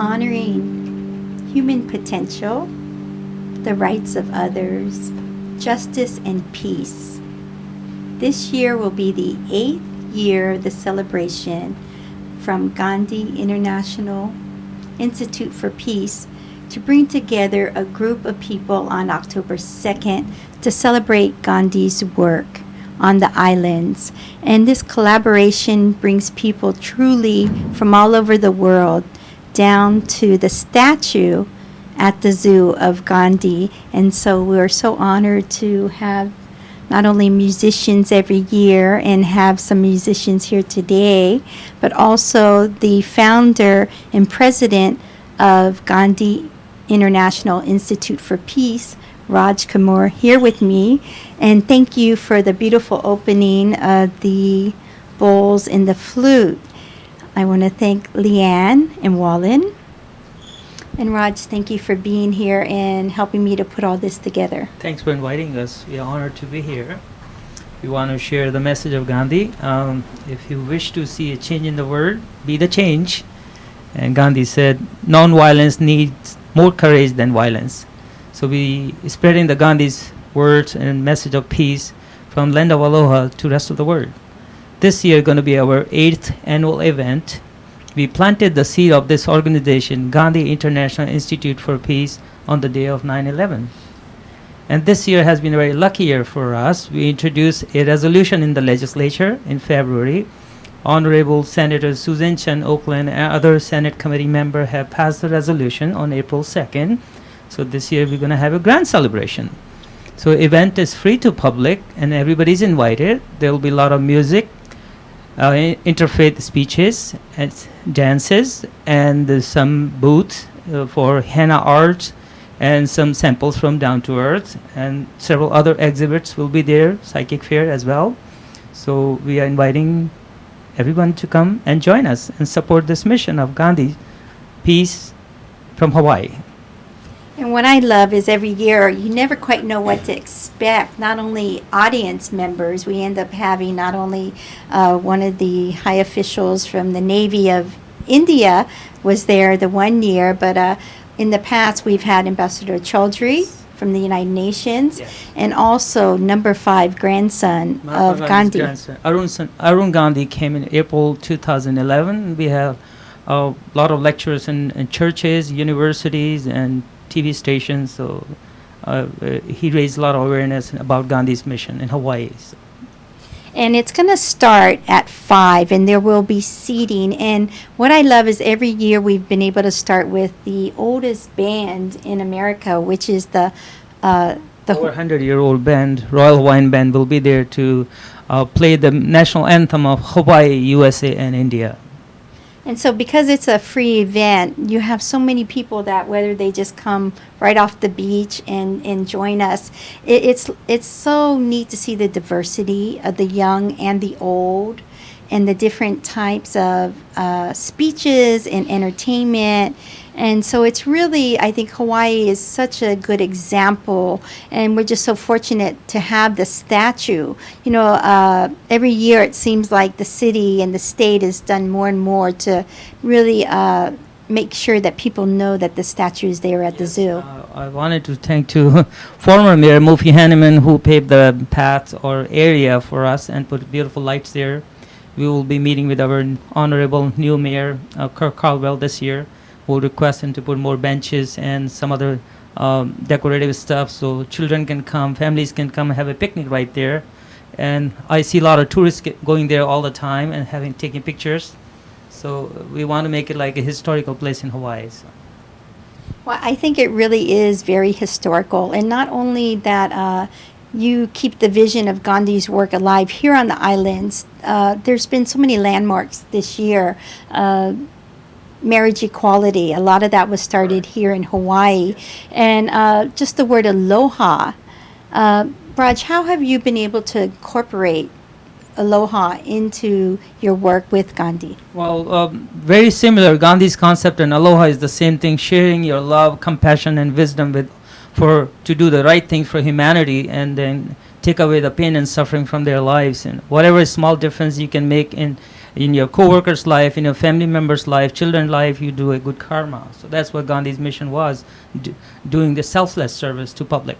honoring human potential, the rights of others, justice, and peace. This year will be the 8th year of the celebration from Gandhi International Institute for Peace to bring together a group of people on October 2nd to celebrate Gandhi's work on the islands. And this collaboration brings people truly from all over the world down to the statue at the zoo of Gandhi. And so we're so honored to have not only musicians every year and have some musicians here today, but also the founder and president of Gandhi International Institute for Peace, Raj Kapoor, here with me. And thank you for the beautiful opening of the bowls and the flute. I want to thank Leanne and Wallen. And Raj, thank you for being here and helping me to put all this together. Thanks for inviting us. We are honored to be here. We want to share the message of Gandhi. If you wish to see a change in the world, be the change. And Gandhi said, non-violence needs more courage than violence. So we spreading the Gandhi's words and message of peace from Land of Aloha to rest of the world. This year going to be our 8th annual event. We planted the seed of this organization, Gandhi International Institute for Peace, on the day of 9/11. And this year has been a very lucky year for us. We introduced a resolution in the legislature in February. Honorable Senator Susan Chan Oakland and other Senate committee members have passed the resolution on April 2nd. So this year we're going to have a grand celebration. So event is free to public and everybody's invited. There will be a lot of music, interfaith speeches and dances, and there's some booths for henna art and some samples from Down to Earth, and several other exhibits will be there, psychic fair as well. So we are inviting everyone to come and join us and support this mission of Gandhi, peace from Hawaii. And what I love is every year you never quite know what to expect. Not only audience members, we end up having not only one of the high officials from the Navy of India was there the one year, but in the past we've had Ambassador Chaudhry from the United Nations, Yes. and also number 5 grandson of Gandhi. Arun Gandhi came in April 2011. We have a lot of lectures in churches, universities, and TV stations. So he raised a lot of awareness about Gandhi's mission in Hawaii. So. And it's going to start at 5, and there will be seating. And what I love is every year we've been able to start with the oldest band in America, which is the Over 100-year-old band, Royal Hawaiian Band, will be there to play the national anthem of Hawaii, USA, and India. And so because it's a free event, you have so many people that whether they just come right off the beach and join us, it's so neat to see the diversity of the young and the old and the different types of speeches and entertainment. And so it's really, I think Hawaii is such a good example, and we're just so fortunate to have the statue. You know, every year it seems like the city and the state has done more and more to really make sure that people know that the statue is there at the zoo. I wanted to thank to former Mayor Mufi Hanneman, who paved the path or area for us and put beautiful lights there. We will be meeting with our honorable new mayor, Kirk Caldwell, this year. We'll request him to put more benches and some other decorative stuff so children can come, families can come and have a picnic right there. And I see a lot of tourists going there all the time and taking pictures. So we want to make it like a historical place in Hawaii. So. Well, I think it really is very historical. And not only that you keep the vision of Gandhi's work alive here on the islands, there's been so many landmarks this year. Marriage equality, a lot of that was started here in Hawaii. And just the word aloha. Raj, how have you been able to incorporate aloha into your work with Gandhi? Well, very similar. Gandhi's concept and aloha is the same thing, sharing your love, compassion, and wisdom to do the right thing for humanity and then take away the pain and suffering from their lives. And whatever small difference you can make in in your co-worker's life, in your family member's life, children's life, you do a good karma. So that's what Gandhi's mission was, doing the selfless service to public.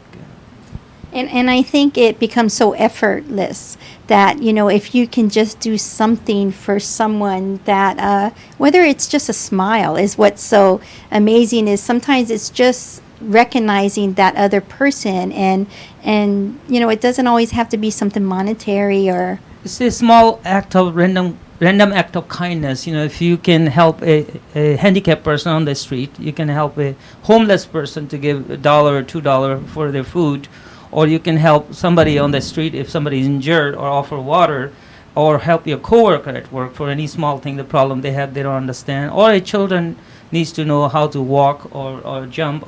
And I think it becomes so effortless that, if you can just do something for someone that, whether it's just a smile is what's so amazing, is sometimes it's just recognizing that other person, and it doesn't always have to be something monetary or. It's a small act of random act of kindness. If you can help a handicapped person on the street, you can help a homeless person to give $1 or $2 for their food, or you can help somebody on the street if somebody is injured, or offer water, or help your coworker at work for any small thing, the problem they have they don't understand, or a children needs to know how to walk or jump.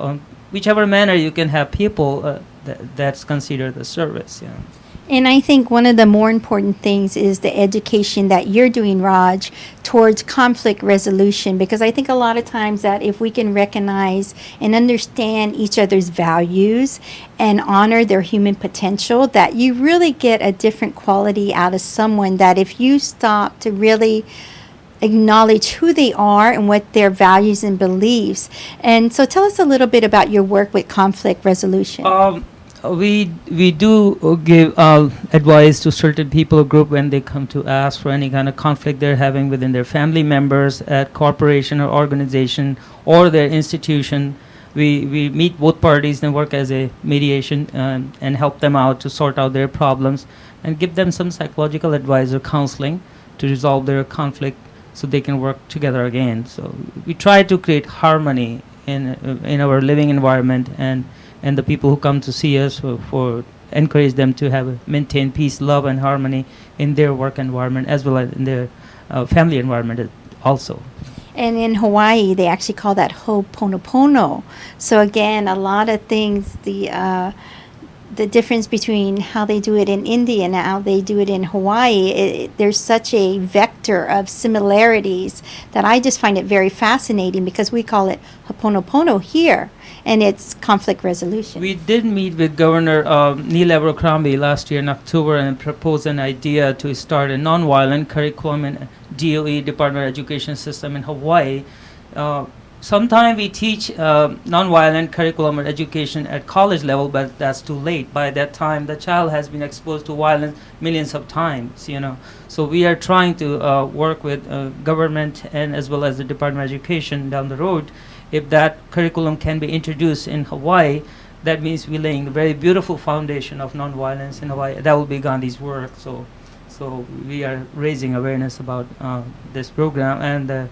Whichever manner you can have people, that's considered a service. And I think one of the more important things is the education that you're doing, Raj, towards conflict resolution, because I think a lot of times that if we can recognize and understand each other's values and honor their human potential, that you really get a different quality out of someone, that if you stop to really acknowledge who they are and what their values and beliefs. And so tell us a little bit about your work with conflict resolution. We do give advice to certain people or group when they come to ask for any kind of conflict they're having within their family members, at corporation or organization or their institution. We meet both parties and work as a mediation and help them out to sort out their problems and give them some psychological advice or counseling to resolve their conflict so they can work together again. So we try to create harmony in our living environment, and the people who come to see us for encourage them to maintain peace, love, and harmony in their work environment as well as in their family environment also. And in Hawaii, they actually call that Ho'oponopono. So again, a lot of things, the difference between how they do it in India and how they do it in Hawaii, there's such a vector of similarities that I just find it very fascinating, because we call it Ho'oponopono here, and it's conflict resolution. We did meet with Governor Neil Abercrombie last year in October and proposed an idea to start a nonviolent curriculum in DOE, Department of Education system in Hawaii. Sometimes we teach nonviolent curriculum or education at college level, but that's too late. By that time, the child has been exposed to violence millions of times, So we are trying to work with government and as well as the Department of Education down the road. If that curriculum can be introduced in Hawaii, that means we're laying a very beautiful foundation of nonviolence in Hawaii. That will be Gandhi's work. So we are raising awareness about this program, and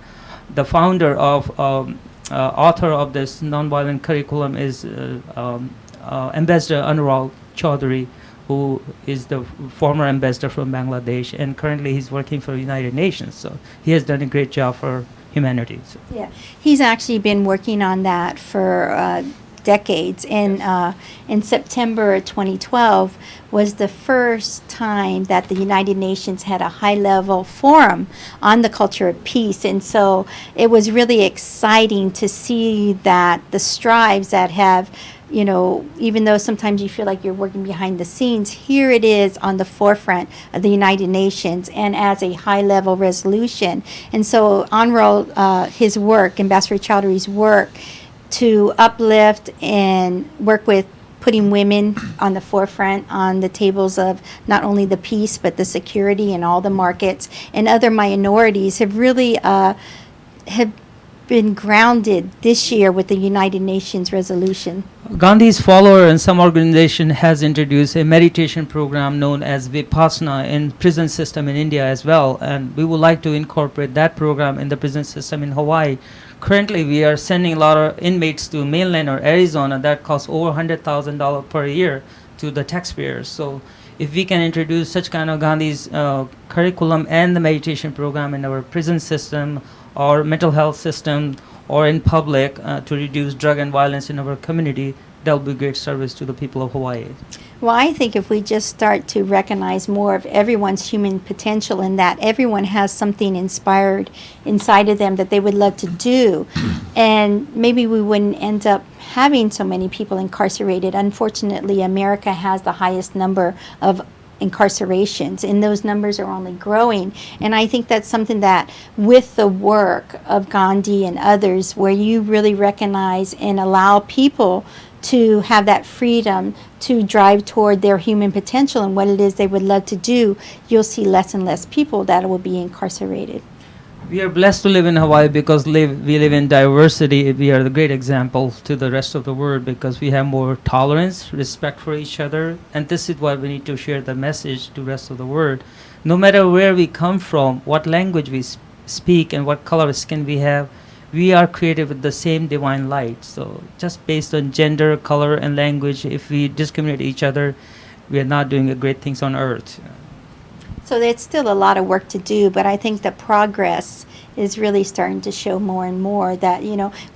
the founder of author of this nonviolent curriculum is Ambassador Anurag Chaudhary, who is the former ambassador from Bangladesh, and currently he's working for the United Nations. So he has done a great job for humanity. So. Yeah, he's actually been working on that for decades. And in September 2012 was the first time that the United Nations had a high-level forum on the culture of peace. And so it was really exciting to see that the strides that have, even though sometimes you feel like you're working behind the scenes, here it is on the forefront of the United Nations and as a high-level resolution. And so Anurag, his work, Ambassador Chowdhury's work, to uplift and work with putting women on the forefront on the tables of not only the peace but the security and all the markets, and other minorities have really have been grounded this year with the United Nations resolution. Gandhi's follower and some organization has introduced a meditation program known as Vipassana in prison system in India as well, and we would like to incorporate that program in the prison system in Hawaii. Currently, we are sending a lot of inmates to mainland or Arizona that costs over $100,000 per year to the taxpayers. So if we can introduce such kind of Gandhi's curriculum and the meditation program in our prison system or mental health system or in public to reduce drug and violence in our community, that'll be great service to the people of Hawaii. Well, I think if we just start to recognize more of everyone's human potential, and that everyone has something inspired inside of them that they would love to do, and maybe we wouldn't end up having so many people incarcerated. Unfortunately, America has the highest number of incarcerations, and those numbers are only growing. And I think that's something that, with the work of Gandhi and others, where you really recognize and allow people to have that freedom to drive toward their human potential and what it is they would love to do, you'll see less and less people that will be incarcerated. We are blessed to live in Hawaii because we live in diversity. We are the great example to the rest of the world because we have more tolerance, respect for each other, and this is what we need to share the message to the rest of the world. No matter where we come from, what language we speak, and what color of skin we have, we are created with the same divine light. So just based on gender, color, and language, if we discriminate each other, we are not doing great things on earth. So there's still a lot of work to do, but I think the progress is really starting to show more and more that,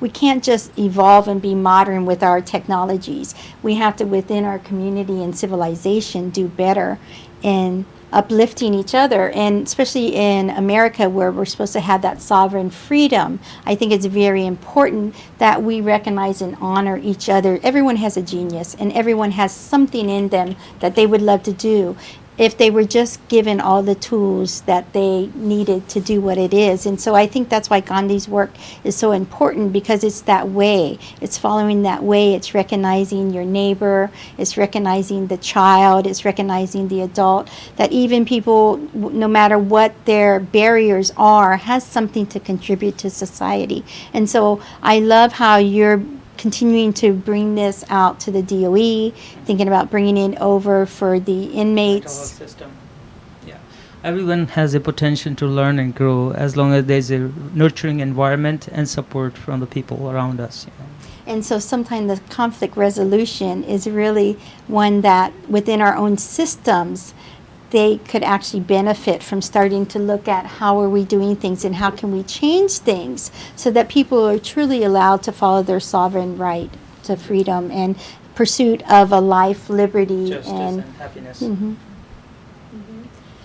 we can't just evolve and be modern with our technologies. We have to, within our community and civilization, do better in uplifting each other, and especially in America where we're supposed to have that sovereign freedom. I think it's very important that we recognize and honor each other. Everyone has a genius and everyone has something in them that they would love to do if they were just given all the tools that they needed to do what it is. And so I think that's why Gandhi's work is so important, because it's that way. It's following that way. It's recognizing your neighbor. It's recognizing the child. It's recognizing the adult. That even people, no matter what their barriers are, has something to contribute to society. And so I love how you're continuing to bring this out to the DOE, thinking about bringing it over for the inmates. System. Yeah. Everyone has a potential to learn and grow as long as there's a nurturing environment and support from the people around us. And so sometimes the conflict resolution is really one that within our own systems, they could actually benefit from starting to look at how are we doing things and how can we change things so that people are truly allowed to follow their sovereign right to freedom and pursuit of a life, liberty, Justice and happiness. Mhm.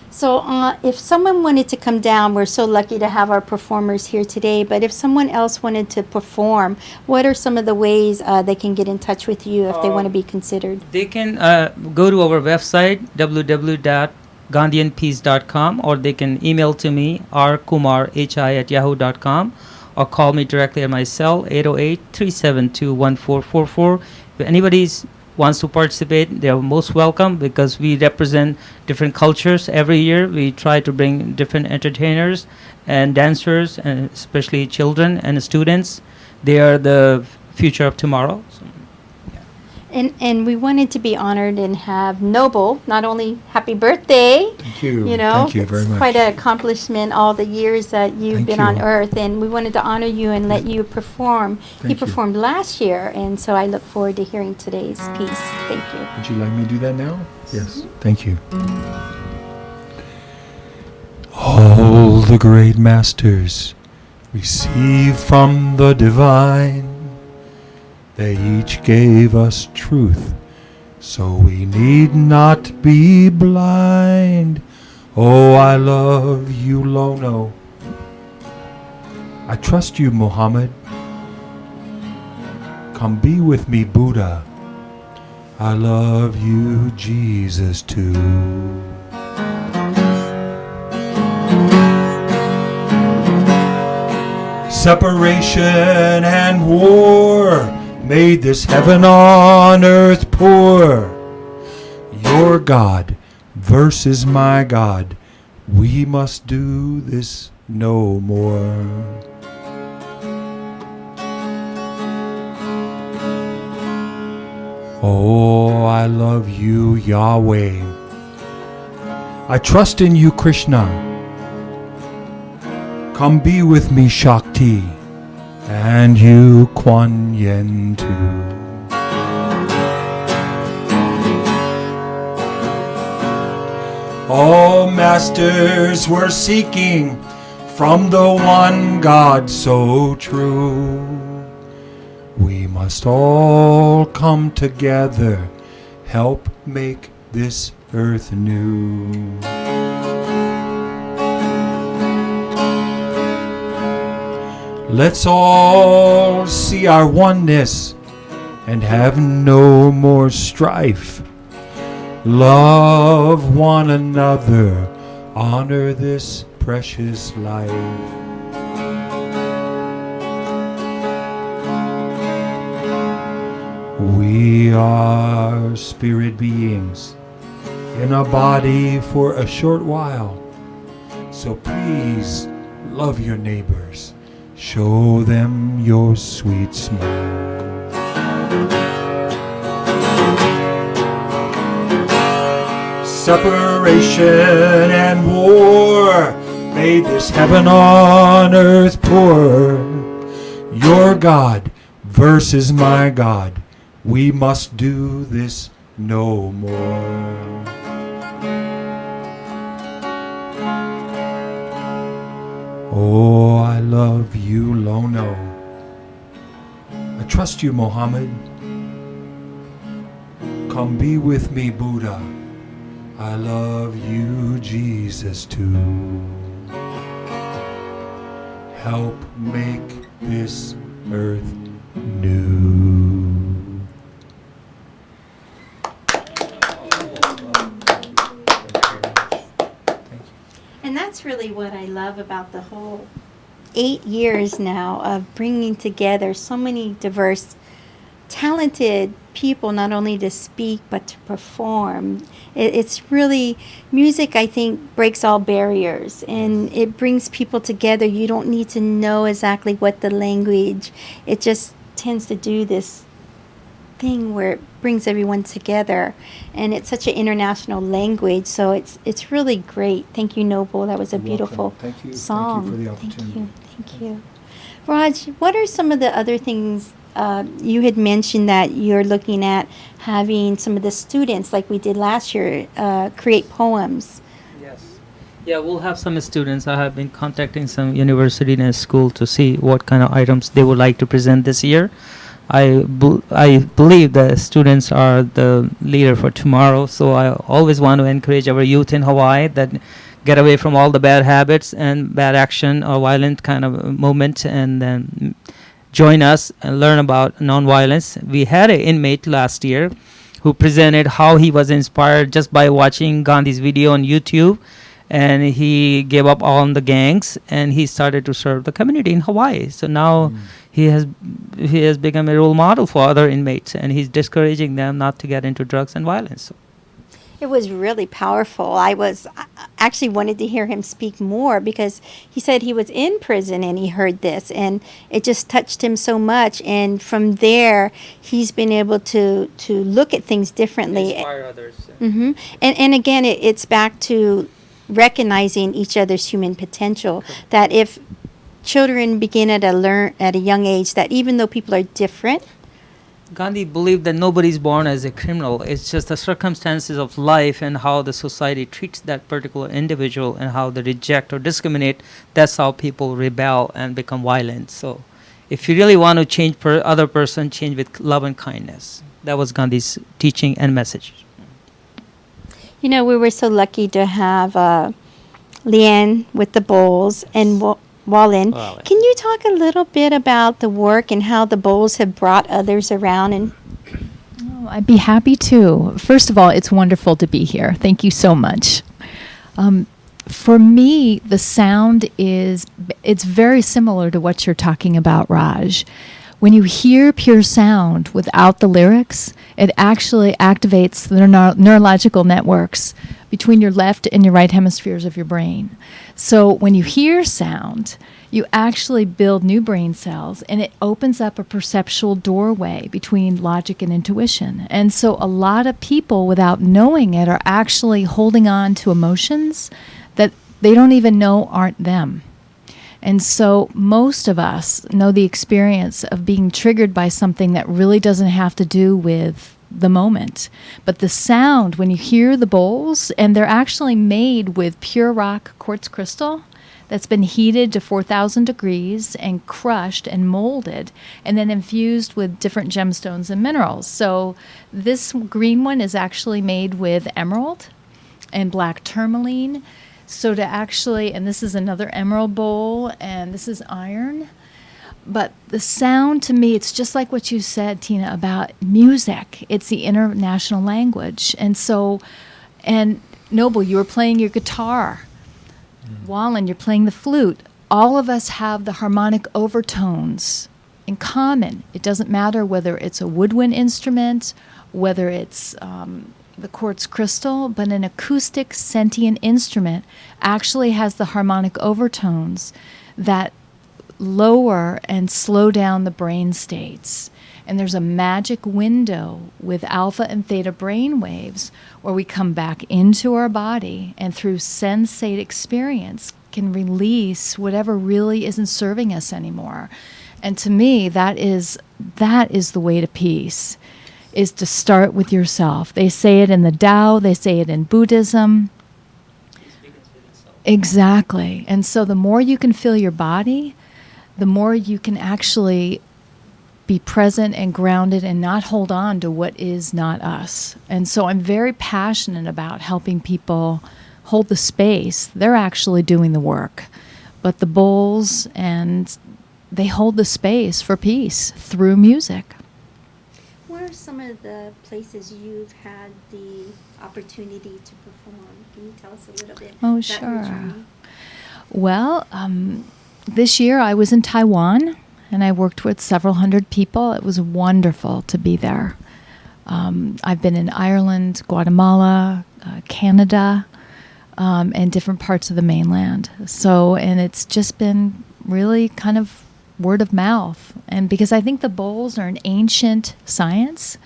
So if someone wanted to come down, we're so lucky to have our performers here today, but if someone else wanted to perform, what are some of the ways they can get in touch with you if they want to be considered? They can go to our website, www.gandhianpeace.com, or they can email to me, rkumarhi@yahoo.com, or call me directly at my cell, 808-372-1444. If anybody wants to participate, they are most welcome because we represent different cultures every year. We try to bring different entertainers and dancers, and especially children and students. They are the future of tomorrow. So, And we wanted to be honored and have Noble, not only happy birthday. Thank you. Thank you very it's much. quite an accomplishment all the years that you've Thank been on you. Earth, and we wanted to honor you and let you perform. He Thank you. performed last year, and so I look forward to hearing today's piece. Thank you. Would you like me to do that now? Yes. Thank you. All the great masters receive from the divine. They each gave us truth, so we need not be blind. Oh, I love you, Lono. I trust you, Muhammad. Come be with me, Buddha. I love you, Jesus, too. Separation and war made this heaven on earth poor. Your God versus my God, we must do this no more. Oh, I love you, Yahweh. I trust in you, Krishna. Come be with me, Shakti, and you, Kuan Yin, too. All masters were seeking from the one God so true. We must all come together, help make this earth new. Let's all see our oneness and have no more strife. Love one another. Honor this precious life. We are spirit beings in a body for a short while. So please love your neighbors. Show them your sweet smile. Separation and war made this heaven on earth poor. Your God versus my God. We must do this no more. Oh, I love you, Lono. I trust you, Mohammed. Come be with me, Buddha. I love you, Jesus, too. Help make this earth new. And that's really what I love about the whole 8 years now of bringing together so many diverse, talented people, not only to speak but to perform. It's really, music, I think, breaks all barriers and it brings people together. You don't need to know exactly what the language, it just tends to do this thing where it brings everyone together, and it's such an international language, so it's really great. Thank you, Noble. That was a You're beautiful welcome. Thank you. song. Thank you for the opportunity. Thank you. Raj, what are some of the other things you had mentioned that you're looking at having some of the students, like we did last year, create poems? Yes. Yeah, we'll have some students. I have been contacting some university and school to see what kind of items they would like to present this year. I believe the students are the leader for tomorrow, so I always want to encourage our youth in Hawaii that get away from all the bad habits and bad action or violent kind of movement, and then join us and learn about nonviolence. We had an inmate last year who presented how he was inspired just by watching Gandhi's video on YouTube, and he gave up on the gangs and he started to serve the community in Hawaii. So now he has become a role model for other inmates, and he's discouraging them not to get into drugs and violence. It was really powerful. I actually wanted to hear him speak more because he said he was in prison and he heard this, and it just touched him so much. And from there, he's been able to look at things differently. Inspire others. Mm-hmm. And again, it's back to recognizing each other's human potential. That if children begin at a young age, that even though people are different, Gandhi believed that nobody's born as a criminal. It's just the circumstances of life and how the society treats that particular individual and how they reject or discriminate. That's how people rebel and become violent. So if you really want to change other person, change with love and kindness. That was Gandhi's teaching and message. You know, we were so lucky to have Leanne with the bowls and Wallen. Can you talk a little bit about the work and how the bowls have brought others around? And I'd be happy to. First of all, it's wonderful to be here. Thank you so much. For me, the sound it's very similar to what you're talking about, Raj. When you hear pure sound without the lyrics, it actually activates the neurological networks between your left and your right hemispheres of your brain. So when you hear sound, you actually build new brain cells, and it opens up a perceptual doorway between logic and intuition. And so a lot of people, without knowing it, are actually holding on to emotions that they don't even know aren't them. And so most of us know the experience of being triggered by something that really doesn't have to do with the moment. But the sound, when you hear the bowls, and they're actually made with pure rock quartz crystal that's been heated to 4,000 degrees and crushed and molded and then infused with different gemstones and minerals. So this green one is actually made with emerald and black tourmaline. So to actually, and this is another emerald bowl, and this is iron. But the sound to me, it's just like what you said, Tina, about music. It's the international language. And so, and Noble, you were playing your guitar. Wallen, you're playing the flute. All of us have the harmonic overtones in common. It doesn't matter whether it's a woodwind instrument, whether it's the quartz crystal, but an acoustic sentient instrument actually has the harmonic overtones that lower and slow down the brain states. And there's a magic window with alpha and theta brain waves where we come back into our body and through sensate experience can release whatever really isn't serving us anymore. And to me, that is the way to peace, is to start with yourself. They say it in the Tao, they say it in Buddhism. Exactly. And so the more you can feel your body, the more you can actually be present and grounded and not hold on to what is not us. And so I'm very passionate about helping people hold the space. They're actually doing the work. But the bowls, and they hold the space for peace through music. What are some of the places you've had the opportunity to perform? Can you tell us a little bit Oh, about your sure. journey? Well, this year I was in Taiwan, and I worked with several hundred people. It was wonderful to be there. I've been in Ireland, Guatemala, Canada, and different parts of the mainland. So, and it's just been really kind of word of mouth. And because I think the bowls are an ancient science,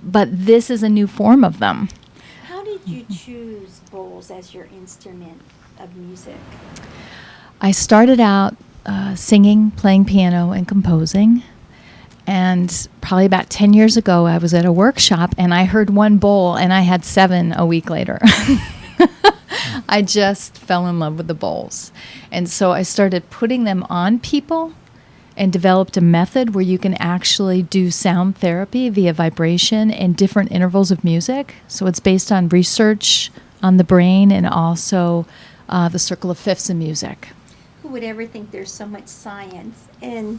but this is a new form of them. How did you choose bowls as your instrument of music? I started out singing, playing piano, and composing. And probably about 10 years ago, I was at a workshop and I heard one bowl and I had 7 a week later. I just fell in love with the bowls. And so I started putting them on people and developed a method where you can actually do sound therapy via vibration in different intervals of music. So it's based on research on the brain and also the circle of fifths in music. Who would ever think there's so much science in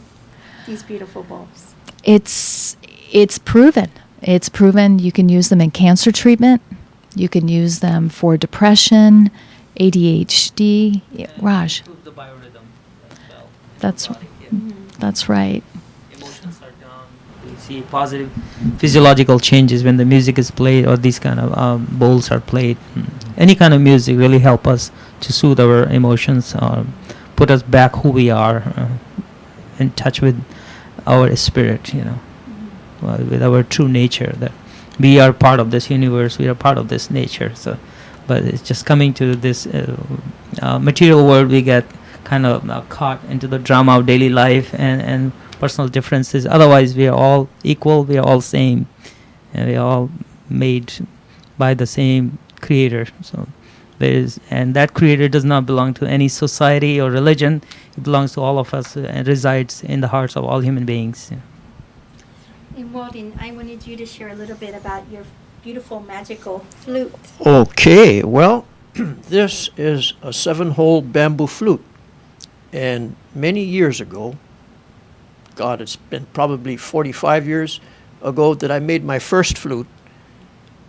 these beautiful bowls? It's proven. It's proven you can use them in cancer treatment. You can use them for depression, ADHD. Yeah, Raj, Improve the biorhythm as well. That's Body, right. yeah. That's right. Emotions are down. We see positive physiological changes when the music is played or these kind of bowls are played. Any kind of music really help us to soothe our emotions, put us back who we are, in touch with our spirit, with our true nature, that we are part of this universe, we are part of this nature. So, but it's just coming to this material world, we get kind of caught into the drama of daily life and personal differences. Otherwise, we are all equal, we are all same, and we are all made by the same creator. So and that creator does not belong to any society or religion. It belongs to all of us and resides in the hearts of all human beings. And Walden, I wanted you to share a little bit about your beautiful magical flute. Okay, well, this is a 7-hole bamboo flute. And many years ago, God, it's been probably 45 years ago that I made my first flute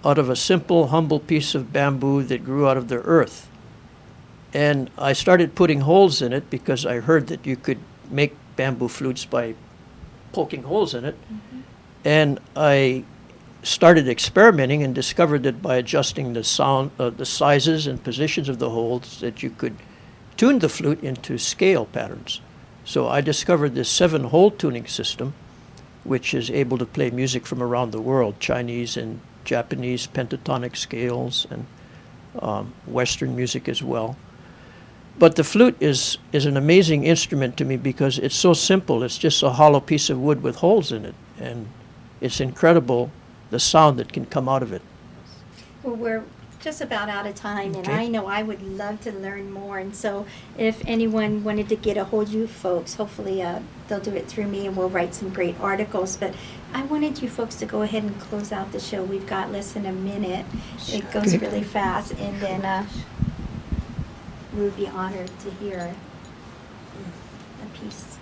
out of a simple, humble piece of bamboo that grew out of the earth. And I started putting holes in it because I heard that you could make bamboo flutes by poking holes in it. Mm-hmm. And I started experimenting and discovered that by adjusting the sound, the sizes and positions of the holes, that you could tune the flute into scale patterns. So I discovered this 7-hole tuning system, which is able to play music from around the world, Chinese and Japanese pentatonic scales, and Western music as well. But the flute is an amazing instrument to me because it's so simple. It's just a hollow piece of wood with holes in it, and it's incredible the sound that can come out of it. Well, we're just about out of time, and Okay. I know I would love to learn more. And so if anyone wanted to get a hold of you folks, hopefully they'll do it through me, and we'll write some great articles. But I wanted you folks to go ahead and close out the show. We've got less than a minute. It goes Okay. really fast, and then we would be honored to hear a piece.